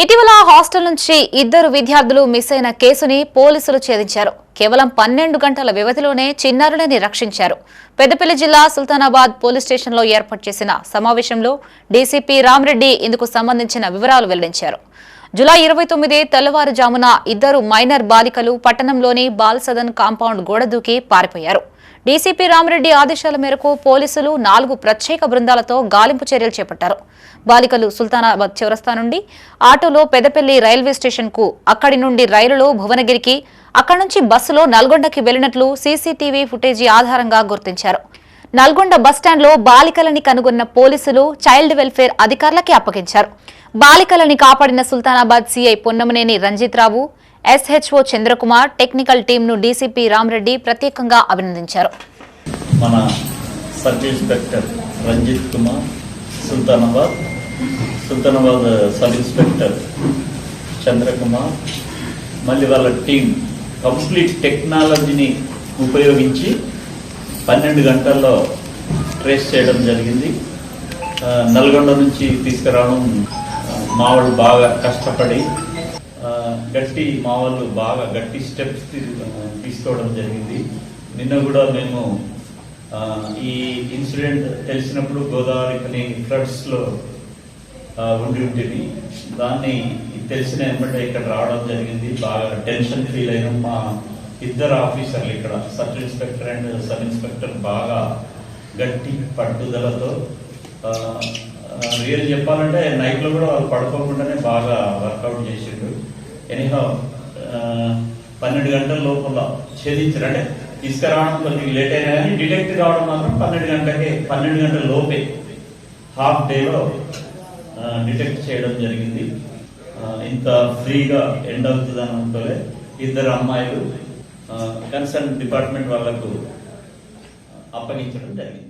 ఇటీవల హాస్టల్ నుంచి ఇద్దరు విద్యార్థులు మిస్ అయిన కేసుని పోలీసులు ఛేదించారు. కేవలం 12 గంటల వ్యవధిలోనే చిన్నారులని రక్షించారు. పెద్దపల్లి జిల్లా సుల్తానాబాద్ పోలీస్ స్టేషన్లో ఏర్పాటు చేసిన సమావేశంలో డీసీపీ రామరెడ్డి ఇందుకు సంబంధించిన వివరాలు వెల్లడించారు. జూలై 29 తెల్లవారుజామున ఇద్దరు మైనర్ బాలికలు పట్టణంలోని బాల్ సదన్ కాంపౌండ్ గోడ దూకి పారిపోయారు. డీసీపీ రామరెడ్డి ఆదేశాల మేరకు పోలీసులు 4 ప్రత్యేక బృందాలతో గాలింపు చర్యలు చేపట్టారు. బాలికలు సుల్తానాబాద్ చౌరస్తా నుండి ఆటోలో పెద్దపల్లి రైల్వే స్టేషన్ కు, అక్కడి నుండి రైలులో భువనగిరికి, అక్కడి నుంచి బస్సులో నల్గొండకి వెళ్లినట్లు సీసీటీవీ ఫుటేజీ ఆధారంగా గుర్తించారు. నల్గొండ బస్టాండ్లో బాలికలని కనుగొన్న పోలీసులు చైల్డ్ వెల్ఫేర్ అధికారులకి అప్పగించారు. బాలికలని కాపాడిన Sultanabad CI Ponnamaneni Ranjith Rao, SHO Chandrakumar, technical టీంను డీసీపీ రామరెడ్డి ప్రత్యేకంగా అభినందించారు. మన sub inspector Ranjith Kumar, Sultanabad sub inspector Chandrakumar, మళ్ళీ వాళ్ళ టీం కంప్లీట్ టెక్నాలజీని ఉపయోగించి 12 గంటల్లో ట్రేస్ చేయడం జరిగింది. నల్గొండ నుంచి తీసుకురావడం మా వాళ్ళు బాగా కష్టపడి మా వాళ్ళు బాగా గట్టి స్టెప్స్ తీసుకోవడం జరిగింది. నిన్న కూడా మేము ఈ ఇన్సిడెంట్ తెలిసినప్పుడు గోదావరి ఫ్లడ్స్లో ఉంటుంది. దాన్ని తెలిసిన వెంబడే ఇక్కడ రావడం జరిగింది. బాగా టెన్షన్ ఫీల్ అయిన మా ఇద్దరు ఆఫీసర్లు ఇక్కడ sub inspector and sub inspector బాగా గట్టి పట్టుదలతో రియల్ చెప్పాలంటే నైట్లో కూడా వాళ్ళు పడుకోకుండానే బాగా వర్కౌట్ చేసిండ్రు. ఎనీహౌ 12 గంటల లోపల ఛేదించారు. అంటే తీసుకురావడం కొంచెం లేట్ అయినా కానీ డిటెక్ట్ కావడం మాత్రం 12 గంటల లోపే హాఫ్ డేలో డిటెక్ట్ చేయడం జరిగింది. ఇంత ఫ్రీగా ఎండ్ అవుతుందని అనుకోలే. ఇద్దరు అమ్మాయిలు కన్సర్న్ డిపార్ట్మెంట్ వాళ్లకు అప్పగించడం జరిగింది.